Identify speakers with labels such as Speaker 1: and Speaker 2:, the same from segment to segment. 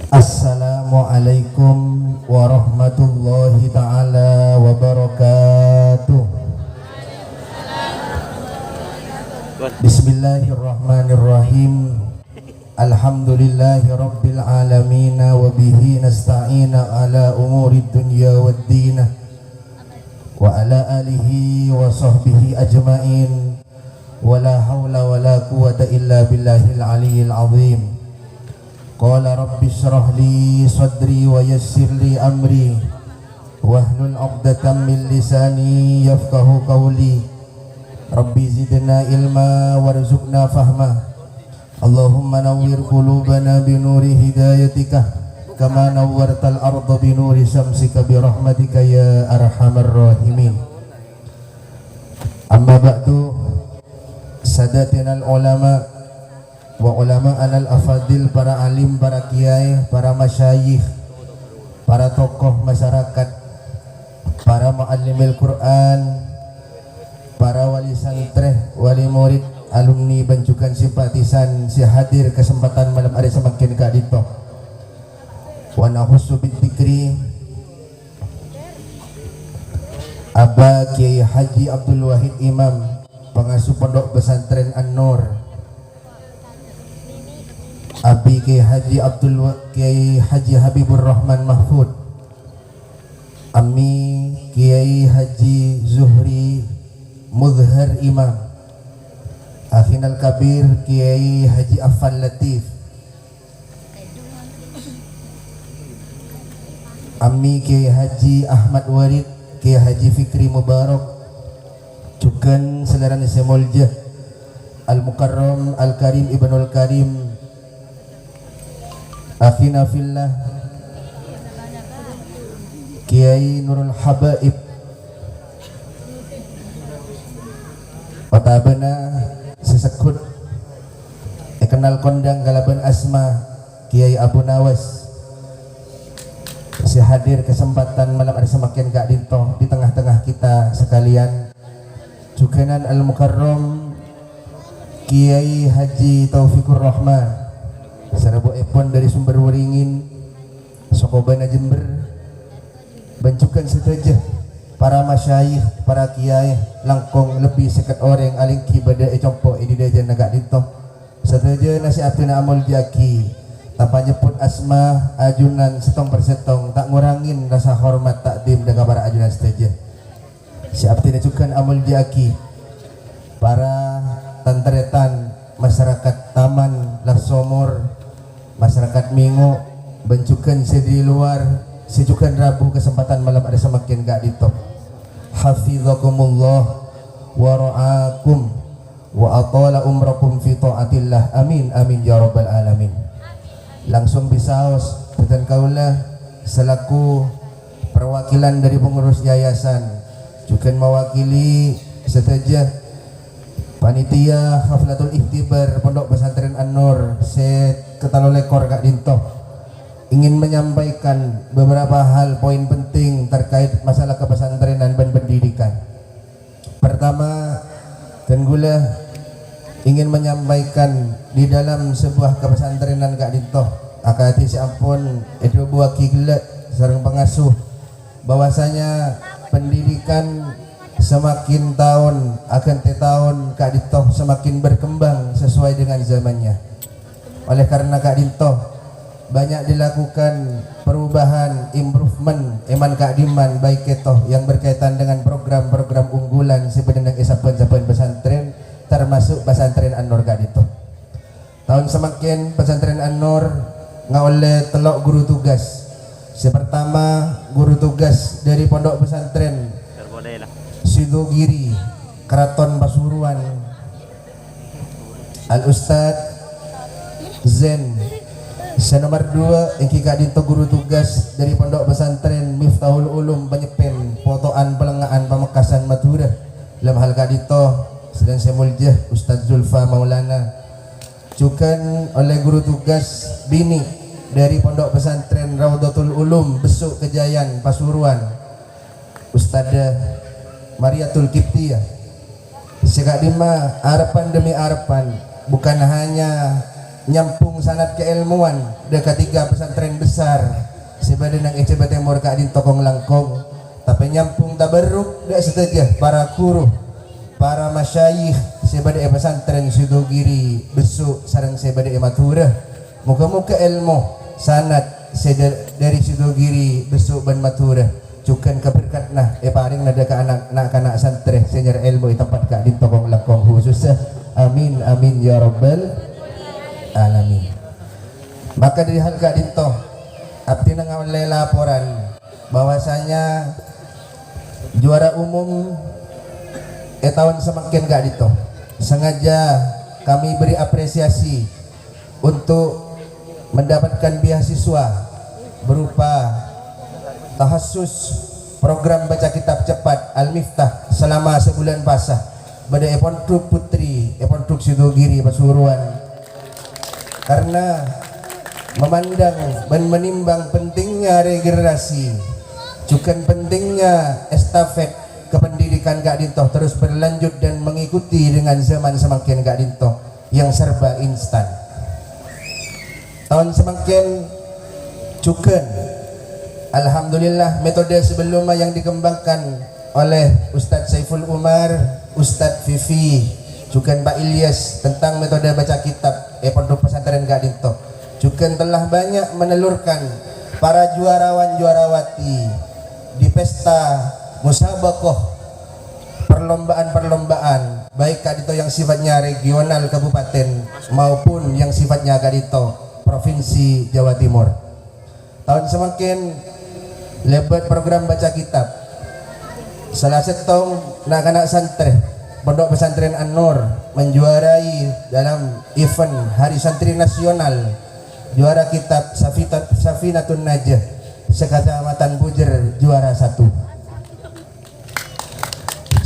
Speaker 1: Assalamualaikum warahmatullahi ta'ala wabarakatuh. Bismillahirrahmanirrahim. Alhamdulillahi rabbil alamin wa bihi nasta'ina ala umurid dunya waddin wa ala alihi wa sahbihi ajma'in wa la hawla wa la quwwata illa billahil aliyyil azim. Qala rabbi shrah li sadri wa yassir li amri wahlul 'uqdatam min lisani yafqahu qawli. Rabbi zidna ilma warzuqna fahma. Allahumma nawwir qulubana bi nuri hidayatika kama nawwartal arda bi nuri syamsika bi rahmatika ya arhamar rahimin. Amma ba'du, sadatinal ulama wa ulama anal afadil, para alim, para kiai, para masyayikh, para tokoh masyarakat, para muallimil Quran, para wali santri, wali murid, alumni, banjukan simpatisan si hadir kesempatan malam hari semakin kadito. Wa nahussu bidzikri Aba Kiai Haji Abdul Wahid Imam, pengasuh Pondok Pesantren An-Nur, Abi Kiai Haji Habibur Rahman Mahfud, Ami Kiai Haji Zuhri Mudhar Imam, Akhinal Kabir Kiai Haji Affan Latif, Ami Kiai Haji Ahmad Warid, Kiai Haji Fikri Mubarak, Cukan Selaran Semoljah Al-Mukarram Al-Karim Ibnul Karim, Akhina fillah Kiai Nurul Habaib, Patabana sesekut kenal kondang galaban asma Kiai Abu Nawas, si hadir kesempatan malam hari semakin gak dintoh di tengah-tengah kita sekalian. Jukenan Al-Mukarram Kiai Haji Taufikur Rahman Sarabu Epon dari Sumber Waringin, Sokobana Jember, bancukan setajah para masyayikh, para kiai langkong lebih sekat orang aling kibada ecompo ini dia naga dito setajah nasi apina amul jaki tanpa nyebut asma ajunan setong persetong, tak ngurangin rasa hormat takdim dengan para ajunan setajah. Si apina cukan amul jaki para tantretan masyarakat Taman Larsomor, masyarakat Mingo, bencukan di luar, sejukan Rabu kesempatan malam ada semakin gak ditop. Hafizakumullah wa ra'akum wa atala umrakum fi ta'atillah, amin amin ya rabbal alamin. Langsung bisaos dan kaulah selaku perwakilan dari pengurus yayasan juga mewakili setajah panitia haflatul ihtibar Pondok Pesantren An-Nur Ketalolekor Kak Dinto, ingin menyampaikan beberapa hal poin penting terkait masalah kepesantrenan dan pendidikan. Pertama, dan gula ingin menyampaikan di dalam sebuah kepesantrenan Kak Dinto akati si ampun itu buah kiglet sareng pengasuh bahwasanya pendidikan semakin tahun akan tahun Kak Dinto semakin berkembang sesuai dengan zamannya. Oleh karena Kak Dinto banyak dilakukan perubahan, improvement, eman keadiman baik ketoh yang berkaitan dengan program-program unggulan sebenarnya isapan-isapan pesantren termasuk pesantren An-Nur Kak Dinto. Tahun semakin pesantren An-Nur ngoleh telok guru tugas. Pertama guru tugas dari pondok pesantren Sidogiri Keraton Pasuruan Al-Ustadz Zen. Nomor 2 Engki Kak Dinto guru tugas dari pondok pesantren Miftahul Ulum Penyepen Potoan Pelengahan Pamekasan Madura. Dalam hal Kak Dinto sedang semuljah Ustadz Zulfa Maulana. Cukan oleh guru tugas bini dari pondok pesantren Raudatul Ulum Besuk Kejayan Pasuruan Ustadzah Mariatul Kiptiyah. Sekak Dima harapan demi harapan bukan hanya nyampung sanad keilmuan de ketiga pesantren besar sebade nang Ece Timur ka adin tokong langkong tapi nyampung tabarruk da seteja para guru para masyayikh sebade pesantren Sidogiri besuk sareng sebade matura muga-muga ilmu sanad dari Sidogiri besuk ban matura cukan keberkatna paring nada ka anak santri senior ilmu tempat ka adin tokong langkong khususnya amin amin ya rabbal alamin. Maka dari hal kak dinto abdi nangawalai laporan bahwasanya juara umum tahun semakin kak dinto sengaja kami beri apresiasi untuk mendapatkan beasiswa berupa tahassus program baca kitab cepat Al-Miftah selama sebulan pasah pada Eponduk Putri Eponduk Sidogiri Pasuruan karena memandang dan menimbang pentingnya regenerasi juga pentingnya estafet kependidikan Kak Dinto terus berlanjut dan mengikuti dengan zaman semakin Kak Dinto yang serba instan tahun semakin juga alhamdulillah metode sebelumnya yang dikembangkan oleh Ustadz Saiful Umar Ustadz Vivi juga Pak Ilyas tentang metode baca kitab Pondok Pesantren Kak Dinto juga telah banyak menelurkan para juarawan-juarawati di pesta musabaqah perlombaan-perlombaan baik Kak Dinto yang sifatnya regional kabupaten maupun yang sifatnya Kak Dinto provinsi Jawa Timur. Tahun semakin lebat program baca kitab salah satu anak-anak santri Pondok Pesantren An-Nur menjuarai dalam event Hari Santri Nasional juara kitab Safinatun Najah sekecamatan Bujer juara 1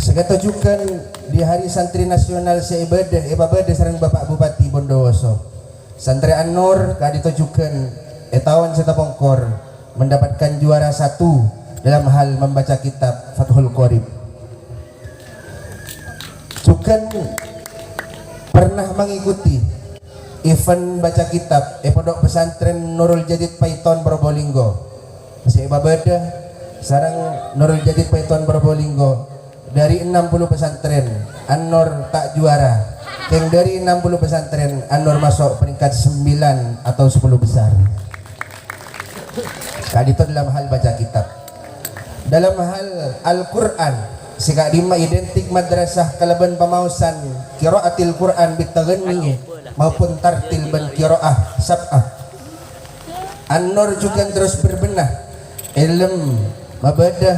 Speaker 1: segetojukan di Hari Santri Nasional seibadah sareng Bapak Bupati Bondowoso Santri An-Nur kaditojukan tahun setapongkor mendapatkan juara 1 dalam hal membaca kitab Fathul Qorib Cukan pernah mengikuti event baca kitab Pondok Pesantren Nurul Jadid Paiton Probolinggo masih babada sarang Nurul Jadid Paiton Probolinggo dari 60 pesantren An-Nur tak juara yang dari 60 pesantren An-Nur masuk peringkat 9 atau 10 besar itu dalam hal baca kitab dalam hal Al-Quran Sika dima identik madrasah kalaban pamausan qiraatil Quran bitaghanni maupun tartil ban qiraah sab'ah. An-Nur juga terus berbenah ilm mabadah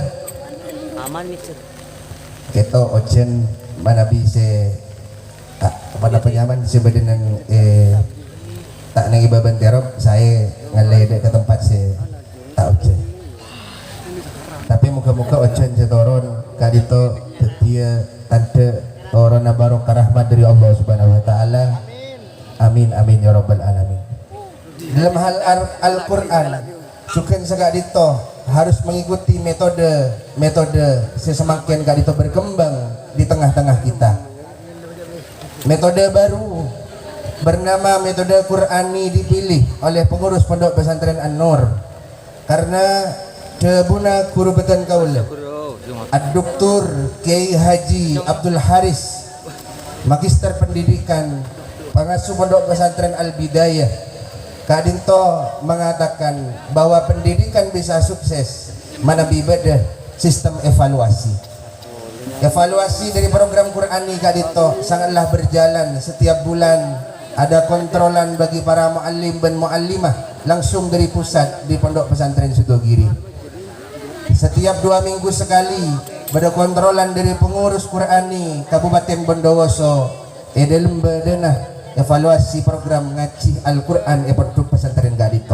Speaker 1: aman nih kita ojen mana bisa pada penyaman sebadan tak nangi baban terop saya ngalai ke tempat saya tak ojen tapi muka-muka ojen setoron kadito dia tante torona barokah rahmat dari Allah Subhanahu wa taala. Amin amin ya rabbal alamin. Dalam hal Al-Qur'an sukan sakadito harus mengikuti metode sesemakin kadito berkembang di tengah-tengah kita. Metode baru bernama metode Qur'ani dipilih oleh pengurus Pondok Pesantren An-Nur karena debuna guru beten kaula Ad-Doktor Kiai Haji Abdul Haris Magister Pendidikan Pengasuh Pondok Pesantren Al-Bidayah Kak Dinto mengatakan bahwa pendidikan bisa sukses mana ibadah sistem evaluasi dari program Qur'ani Kak Dinto sangatlah berjalan setiap bulan ada kontrolan bagi para muallim dan muallimah langsung dari pusat di Pondok Pesantren Sidogiri. Setiap 2 minggu sekali ada kontrolan dari pengurus Qur'ani Kabupaten Bondowoso dalam badanah evaluasi program ngaji Al-Quran Pondok Pesantren Kak Dinto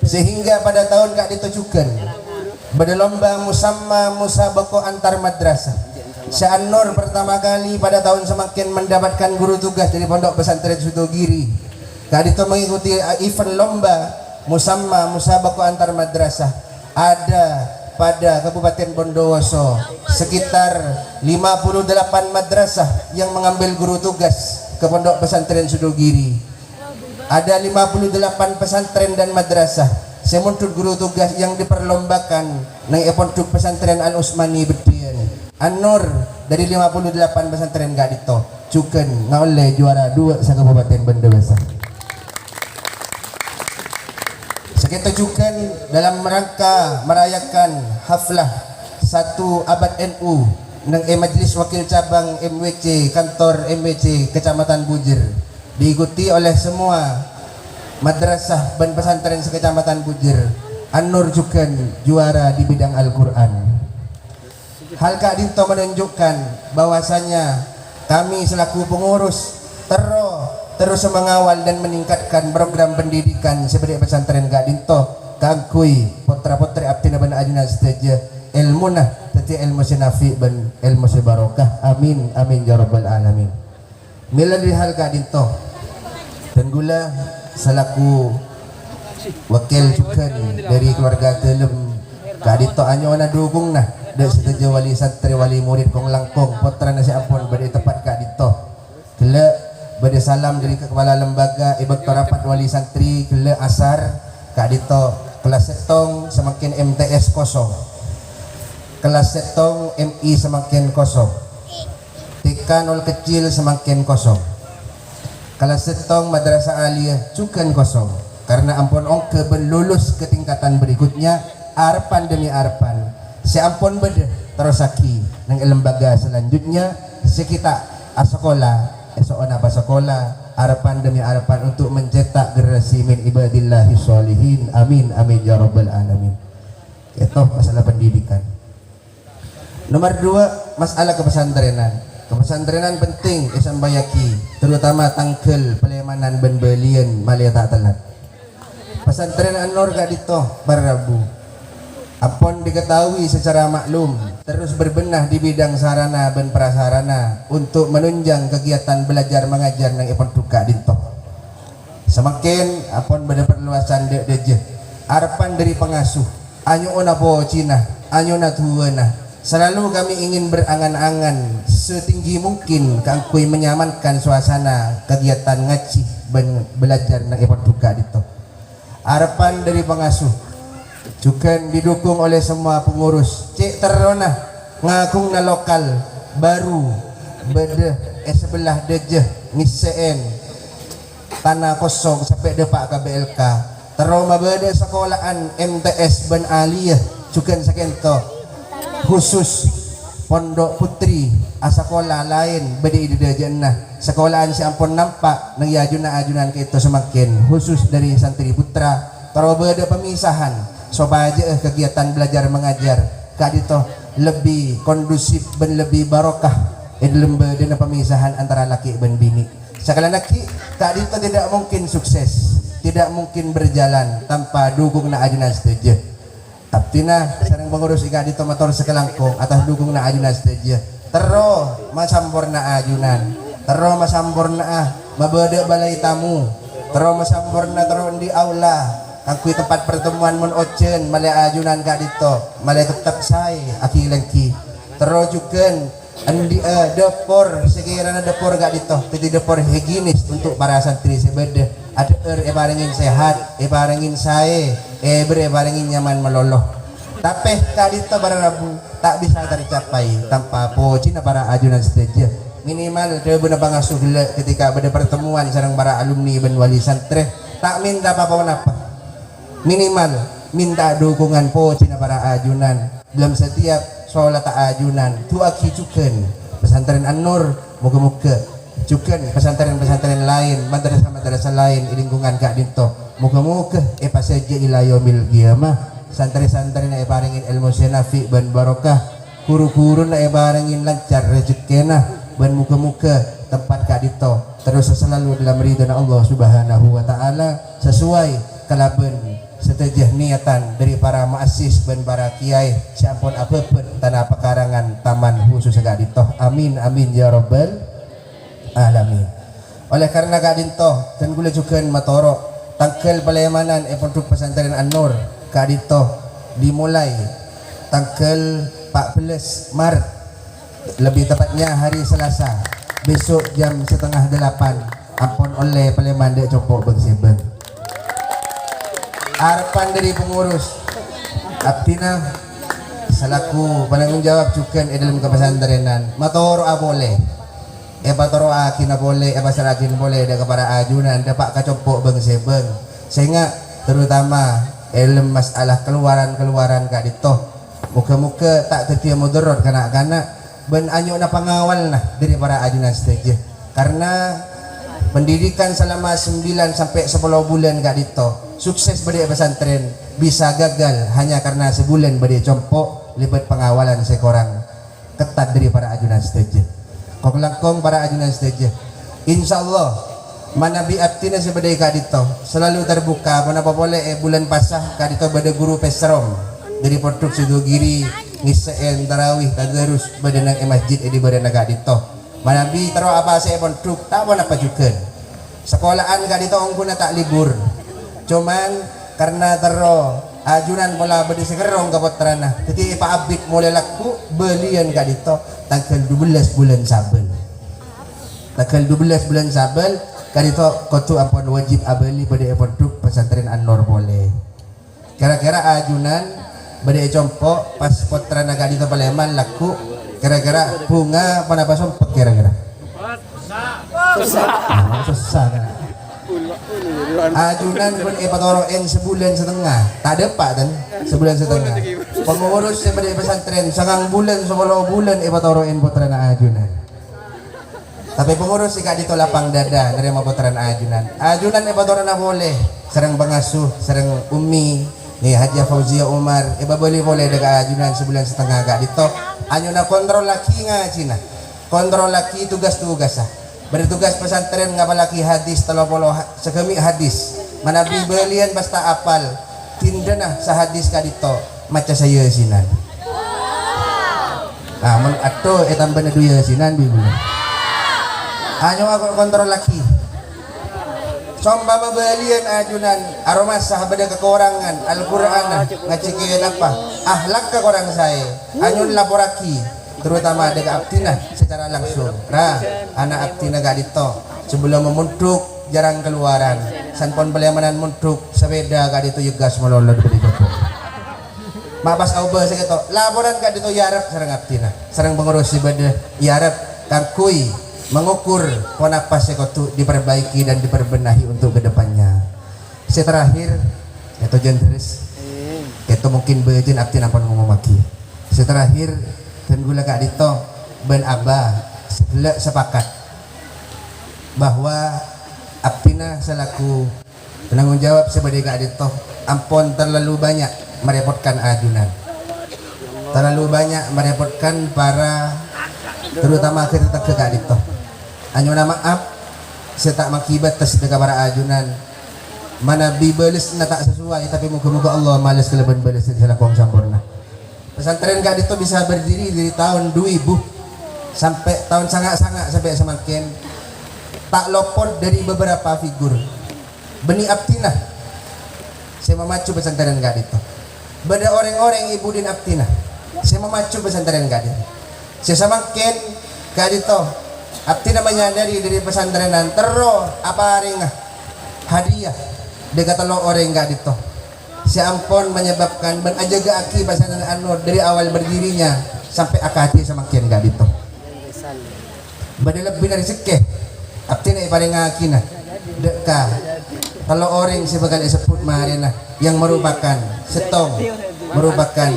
Speaker 1: sehingga pada tahun Kak Dinto juga pada lomba musabaqah antar madrasah An-Nur pertama kali pada tahun semakin mendapatkan guru tugas dari Pondok Pesantren Sidogiri. Kak Dinto mengikuti event lomba musabaqah antar madrasah ada pada Kabupaten Bondowoso sekitar 58 madrasah yang mengambil guru tugas ke Pondok Pesantren Sidogiri ada 58 pesantren dan madrasah. Semuntut guru tugas yang diperlombakan nang epontuk pesantren Al Usmani Bedian. An-Nur dari 58 pesantren gak dito. Cuken ngoleh juara 2 sa Kabupaten Banda Besar. Sekitar cuken dalam rangka merayakan haflah 1 abad NU nang Majlis Wakil Cabang MWC kantor MWC Kecamatan Bujir, diikuti oleh semua madrasah dan pesantren sekecamatan Bujir. An-Nur Cuken juara di bidang Al-Quran. Hal Kak Dinto menunjukkan bahwasanya kami selaku pengurus terus mengawal dan meningkatkan program pendidikan seperti pesantren Kak Dinto kangkui putra-putri abdina ban ajuna seteja ilmu nah teti ilmu sinafi ban ilmu sebarokah. Amin amin ya rabbal alamin. Melalui hal Kak Dinto dan gula selaku wakil Cuken dari keluarga Telem Kak Dinto anyona dukung nah dan seteja wali santri wali murid kong langkong putra nasi ampun beri tepat Kak Dinto gila beri salam dari kepala lembaga ibu rapat wali santri gila asar Kak Dinto kelas setong semakin MTS kosong, kelas setong MI semakin kosong, TK 0 kecil semakin kosong, kelas setong madrasah aliyah Cuken kosong karena ampun ongke berlulus ke tingkatan berikutnya arpan demi arpan si ampun beda terusaki nang lembaga selanjutnya sekita asekolah esok apa sekolah harapan demi harapan untuk mencetak generasi min ibadillahi sholihin. Amin amin ya rabbal alamin. Itu masalah pendidikan. Nomor 2 masalah kepesantrenan. Kepesantrenan penting isam bayaki terutama tangkel pelemanan ben belian malia tak telat. Pesantren An-Nur Kak Dinto Barabu apon diketahui secara maklum terus berbenah di bidang sarana dan prasarana untuk menunjang kegiatan belajar mengajar nang ipon Kak Dinto. Semakin apon pada perluasan deje harapan dari pengasuh anyo na po Cina anyo na tuwana selalu kami ingin berangan-angan setinggi mungkin kangkui menyamankan suasana kegiatan ngaji dan belajar nang ipon Kak Dinto. Harapan dari pengasuh Cuken didukung oleh semua pengurus cek terona ngakung na lokal baru bede sebelah dejeh ngiseen tanah kosong sampai depak KBLK teroma bede sekolahan MTS ban aliyah Cuken sakento khusus pondok putri asakola lain bede ide jannah sekolahan si ampun nampak nang ajunan kita semakin khusus dari santri putra teroma bede pemisahan supaya kegiatan belajar mengajar Kak Dinto lebih kondusif dan lebih barokah dalam badan pemisahan antara laki dan bini. Sekali lagi Kak Dinto tidak mungkin sukses, tidak mungkin berjalan tanpa dukung na ajunan setuju. Tapi nah sareng pengurus Kak Dinto motor sekelangkung atas dukung na ajunan setuju. Tero masampurna ajunan, tero masampurna mabede balai tamu, tero masampurna tero di aula. Aku tempat pertemuan mon ocen malaya ajunan Kak Dinto malaya tetap saya aki lengki terojukan andi depor sekiranya depor Kak Dinto tapi depor higienis untuk para santri sebeda ada barengin sehat barengin saya barengin nyaman meloloh tapi Kak Dinto Barabu tak bisa tercapai tanpa pocina para ajunan saja minimal ada benar pengasuh ketika ada pertemuan sareng para alumni ben wali santri tak minta apa-apa minimal minta dukungan po cina para ajunan dalam setiap sholat ajunan tu aki Cuken pesantren An-Nur moga-moga Cuken pesantren-pesantren lain madrasah-madrasah lain di lingkungan Kak Dinto moga-moga pas saja ila yaumil qiyamah santri-santri na iparengin ilmu senafi ban barokah guru-guru na iparengin lancar rezekina ban moga-moga tempat Kak Dinto terus selalu dalam ridha Allah Subhanahu wa taala sesuai kalaben setajah niatan dari para muassis dan para kiai siapun apapun tanah pekarangan taman khusus Kak Dinto. Amin amin ya rabbal alamin. Oleh karena Kak Dinto dan gula juga matoro tanggal palemanan pondok pesantren An-Nur Kak Dinto dimulai tanggal 14 Maret lebih tepatnya hari Selasa besok jam 7:30 ampun oleh Paleman dek copok bang sebeng. Harapan dari pengurus Abtina selaku penanggung jawab cukan dalam kepesantrenan matoro boleh patoro akin boleh pasarakin boleh ada kepada ajunan dapat kacopok bang sebeng sehingga terutama dalam masalah keluaran kak dito muka-muka tak ketia mudarat kanak-kanak ben anyo na pengawal nah dari para ajunan saja karena pendidikan selama 9 sampai 10 bulan kak dito sukses badi pesantren bisa gagal hanya karena sebulan badi compok libat pengawalan sekorang ketat dari para ajunan saja kok langkong para ajunan saja insyaallah manabi abtina sebadai kak dito selalu terbuka menapa boleh bulan pasah kak dito bada guru pesrom dari Portuk Sidogiri ngiseen tarawih tadarus badan ng masjid di badan kak dito manabi taro apa sa Portuk tak mo napajukan sekolahan kak dito ongko na tak libur cuman karena taro ajunan mula badi segerong kapotrana jadi paabit mulai laku belian kak dito tanggal 12 bulan Sabel tanggal 12 bulan Sabel kak dito kotu ampun wajib abeli badi Portuk pesantren An-Nur boleh kira-kira ajunan badi compok pas potrana kak dito Paleman laku kira-kira bunga panapa sompek kira-kira susah kan ajunan pun patoro sebulan setengah tak ada pak kan sebulan setengah pengurus sebagai pesantren sangang bulan 10 bulan patoro potrana ajunan tapi pengurus si kak dito lapang dada nerima potrana ajunan patoro na boleh serang pengasuh serang umi nih Haji Fauzia Umar boleh dekat ajunan sebulan setengah kak dito anyo na kontrol laki nga cina kontrol laki tugas-tugas bertugas pesantren ngapalaki hadis 30 sekemi hadis manabi belian basta apal tindana sa hadis kadito maca saya sinan mun ato tambah na duya sinan bibu anyo ako kontrol laki somba mabalian ajunan aromas sahabada kekurangan Al-Quran ngacikian apa ahlak kekurang saya anyon laporaki terutama ada abtina secara langsung anak abtina gak dito sebelum memuntuk jarang keluaran sanpon pelemanan muntuk sepeda gak dito yugas melolot di kota mapas auba segitu laporan gak dito yarap serang abtina serang pengurus ibadah yarap kangkui mengukur ponapas sekotu diperbaiki dan diperbenahi untuk kedepannya terakhir itu jenderis itu mungkin bejin abtina pun ngomong-maki terakhir dan gula kak dito ben abah sepakat bahwa abtina selaku penanggung jawab sebagai kak dito ampun terlalu banyak merepotkan ajunan terlalu banyak merepotkan para terutama kita ke kak dito anyona maaf saya tak makibat tes dekat para ajunan mana bibelis na tak sesuai tapi moga-moga Allah malas kelebihan balas selaku sampurna pesantren kak dito bisa berdiri dari tahun 2000 sampai tahun sangat-sangat sampai semakin tak lopot dari beberapa figur beni abtina saya memacu pesantren kak dito beda orang-orang ibu din abtina saya memacu pesantren kak dito saya semakin kak dito abtina menyadari dari pesantrenan tero apa ring hadiah dekat telo orang kak dito si ampun menyebabkan ben ajaga aki pesantren An-Nur dari awal berdirinya sampai akati semakin gak dito beda lebih dari sekeh abtina paling ngakina deka kalau orang sebagai sebut marina yang merupakan setong merupakan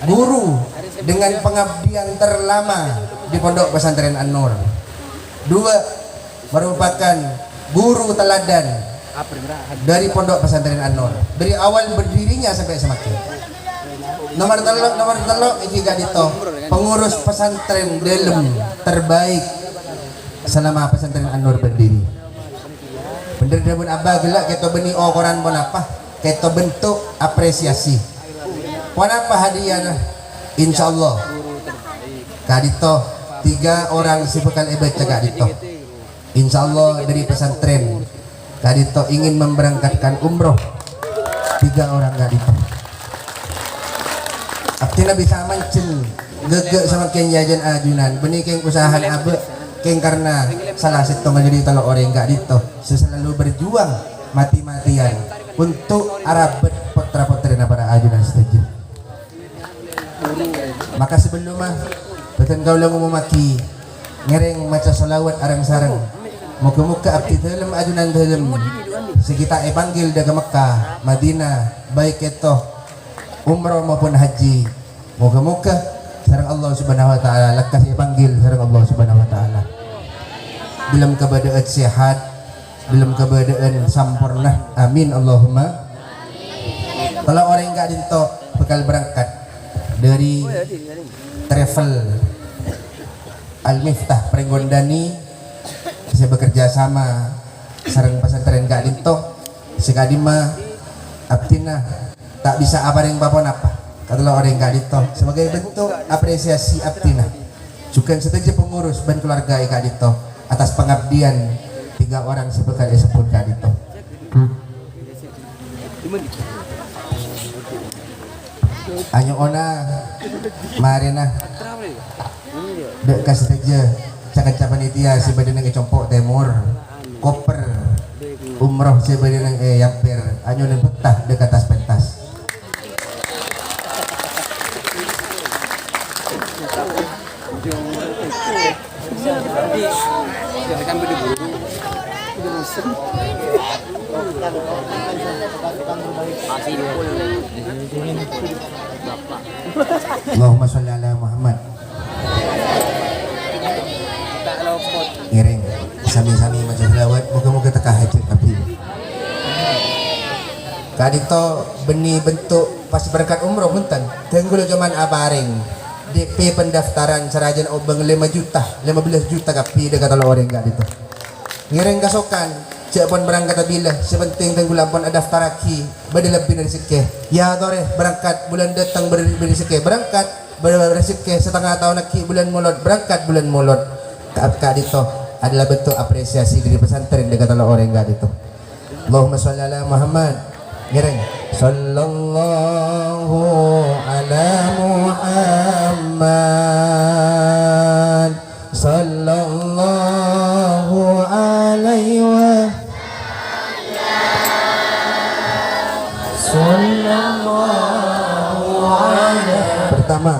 Speaker 1: guru dengan pengabdian terlama di pondok pesantren An-Nur 2 merupakan guru teladan dari pondok pesantren An-Nur dari awal berdirinya sampai semakin nomor telok iki gak dito pengurus pesantren dalam terbaik selama pesantren An-Nur berdiri bener pun abah gelak kita beni koran pun apa kita bentuk apresiasi pun apa hadiah insyaallah kak dito 3 orang si bekal ebet kak dito insyaallah dari pesantren kak dito ingin memberangkatkan umroh 3 orang kak dito abtina bisa mancing gegek sama kian jajan ajunan benikeng usahaan abe Keng karena salah satu menjadi talo orang enggak dito selalu berjuang mati-matian untuk arabet putra-putri para ajudan setuju. Maka sebelum betul kau lang umumaki ngereng maca salawat arang sarang muka-muka abdi dalam ajunan dalam sekita panggil daga Mekah Madinah baik itu umrah maupun haji muka-muka sarang Allah subhanahu wa ta'ala lekas panggil sarang Allah subhanahu wa ta'ala dalam keadaan sehat dalam keadaan sempurna amin Allahumma. Kalau orang enggak dinto bakal berangkat dari travel Al-Miftah Prenggondani bisa bekerja sama sareng pesantren gak dinto sekadima abdina tak bisa apareng papon apa kalau orang gak dinto sebagai bentuk apresiasi abdina juga setuju pengurus dan keluarga gak dinto atas pengabdian 3 orang sebekal disebut gak dinto. Anyo ona marina dek kasih saja cakap panitia si badan yang compok timur koper umroh si badan yang yampir anyo dan betah dek atas pentas Allahumma sholli ala Muhammad. Ngiring sami-sami macam selawat moga-moga teka hajat tapi kadito benih bentuk pas berangkat umroh muntan tenggul zaman abaring DP pendaftaran serajan obeng 5 juta 15 juta kapi dekat orang enggak itu ngiring kasokan cek pun berangkat bila sepenting tenggulan pun ada daftar lagi bade lebih dari sekeh ya tore berangkat bulan datang beri sekeh berangkat berseke setengah tahun lagi bulan mulot berangkat bulan mulot kak dito adalah bentuk apresiasi dari pesantren dekat orang enggak itu. Allahumma sholli ala Muhammad ngiring sallallahu ala Muhammad sallallahu alaihi wa sallallahu alaihi. Pertama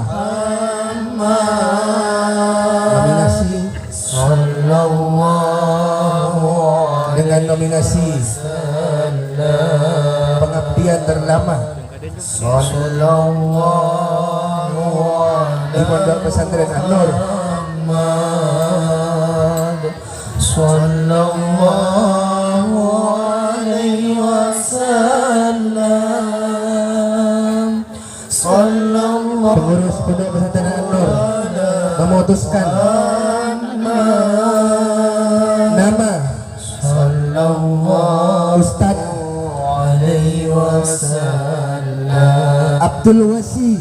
Speaker 1: nominasi sallallahu dengan nominasi pengabdian terlama sallallahu di Pondok Pesantren An-Nur sallallahu alaihi wasallam sallallahu. Pengurus Pondok Pesantren An-Nur memutuskan nama sallallahu Ustaz alaihi wasallam Abdul Wasi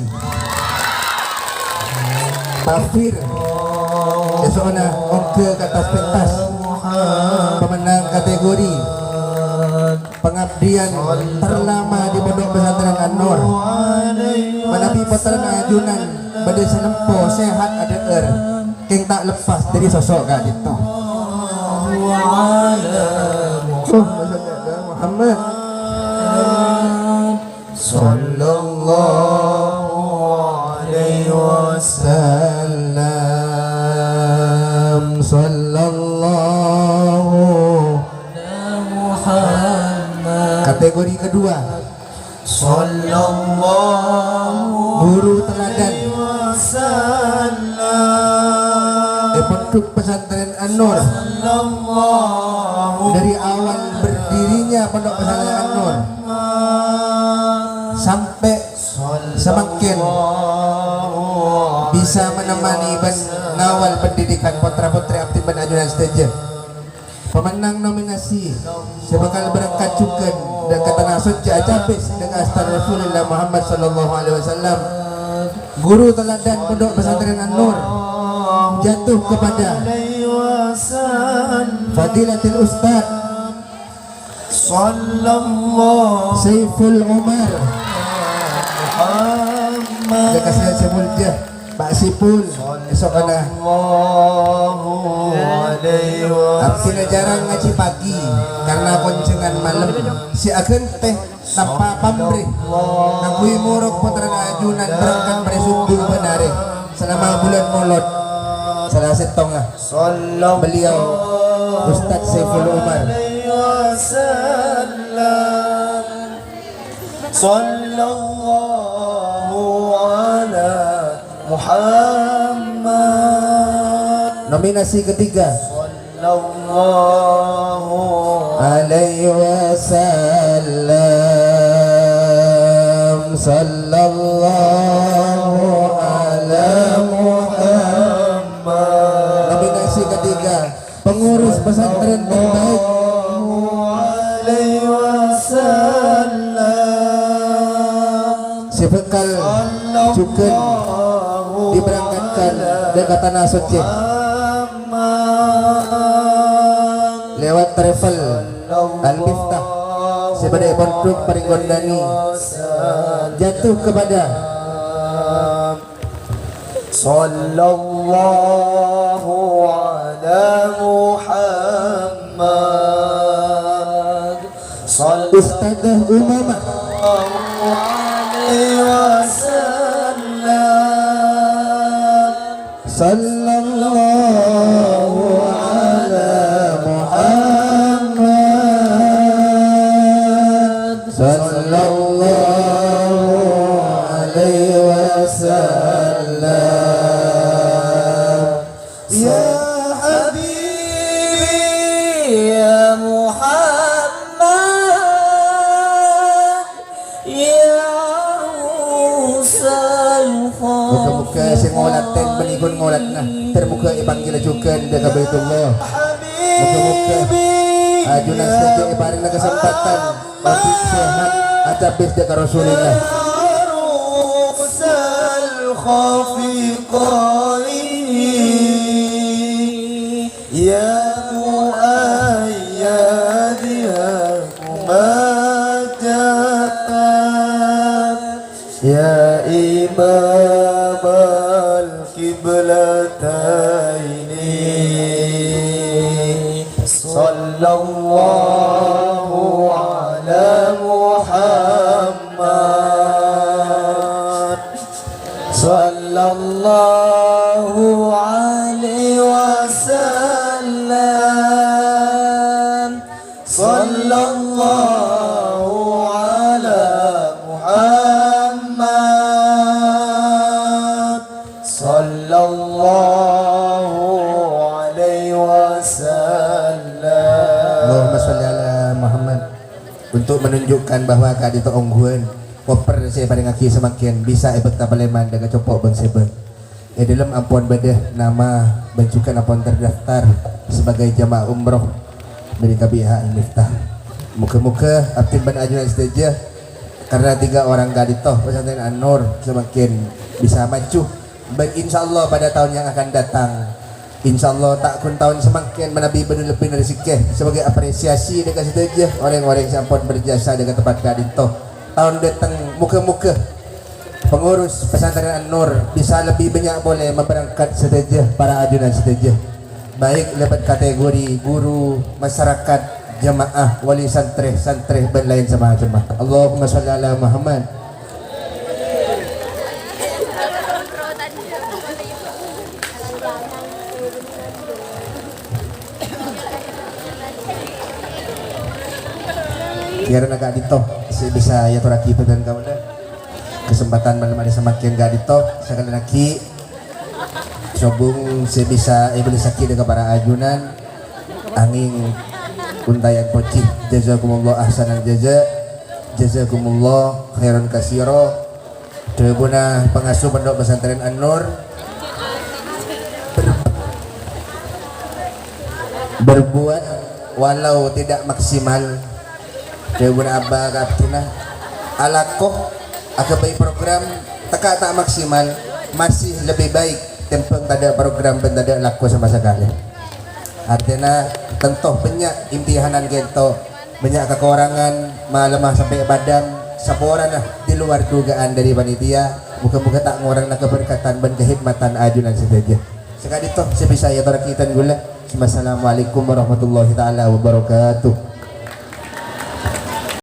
Speaker 1: Tafir Esona ongke ke atas pentas pemenang kategori pengabdian terlama di Pondok Pesantren An-Nur menapi potong ajunan badai senempo sehat ada keng tak lepas dari sosok kak itu Muhammad sallallahu alaihi wasallam sallallahu Muhammad. Kategori kedua sallallahu guru teladan Pondok Pesantren An-Nur dari awal berdirinya Pondok Pesantren An-Nur sampai semakin bisa menemani dan ngawal pendidikan putra-putri abdi ban ajudan setuju. Pemenang nominasi sebekal berangkat juga dan kata nasut jajabis dengan astar Rasulullah Muhammad sallallahu alaihi wasallam guru teladan Pondok Pesantren An-Nur jatuh kepada Fadilatul Ustaz sallallahu Saiful Umar Muhammad dekasih semuljah Pak Sipul esok ana Abdi na jarang ngaji pagi karena koncengan malam si agen teh tanpa pamrih nagui murok putra ajunan berangkat pada subuh benare selama bulan Maulud salah setengah beliau Ustadz Saiful Umar sallallahu ala Muhammad. Nominasi ketiga sallallahu alaihi wasallam sallallahu ala Muhammad. Nominasi ketiga pengurus pesantren terbaik alaihi wasallam si bekal juga diberangkatkan dengan tanah suci lewat travel Al-Miftah sebagai bentuk paringgondani jatuh kepada sallallahu ala Muhammad Ustadzah Umamah sallallahu ala Muhammad sallallahu alaihi wasallam ya habibi ya Muhammad ya Rasul muka-muka si ngolat ten benigun ngolat nah termuka ipanggil juga jaga Baitullah muka-muka ajunan saja ibaring na kesempatan bagi sehat atabis jaga Rasulullah ya muayyad ya mumajan ya imam al-qiblataini sallallahu ala Muhammad sallallahu alaihi wasallam sallallahu ala Muhammad sallallahu alaihi wasallam. Allahumma sholli ala Muhammad. Untuk menunjukkan bahwa kadito ongguan koper saya pada ngaki semakin bisa ebek tabaleman dengan copok bang sebeng dalam ampun bedah nama bencukan ampun terdaftar sebagai jamaah umroh dari KBH Miftah muka-muka abdi ban ajunan saja karena 3 orang kadito pesantren An-Nur semakin bisa maju baik insyaallah pada tahun yang akan datang insyaallah tak kun tahun semakin menabi benar lebih dari sikeh sebagai apresiasi dekat saja orang-orang yang ampun berjasa dekat tempat kadito tahun datang muka-muka pengurus pesantren An-Nur bisa lebih banyak boleh memberangkat saja para ajunan saja baik lewat kategori guru masyarakat jamaah wali santri dan lain semacam. Allahumma sholli ala Muhammad. Biar nak dito si bisa ya turaki dan kamu kesempatan malam ada semakin gak dito sekali lagi sobung si bisa boleh sakit dengan para ajunan angin untayan poci jazakumullah ahsanal jazakumullah khairan kasiro Tribuna pengasuh pondok pesantren An-Nur berbuat walau tidak maksimal Tribuna Abba Kaptina alakoh akabai program teka tak maksimal masih lebih baik tempeng tada program dan tada laku sama sekali artinya tentu banyak imtihanan gento banyak kekurangan malemah sampai badan saporan lah di luar dugaan dari panitia muka-muka tak ngorang na keberkatan dan kehikmatan ajunan saja sekali toh sebisa ya kita gula Wassalamualaikum warahmatullahi taala wabarakatuh.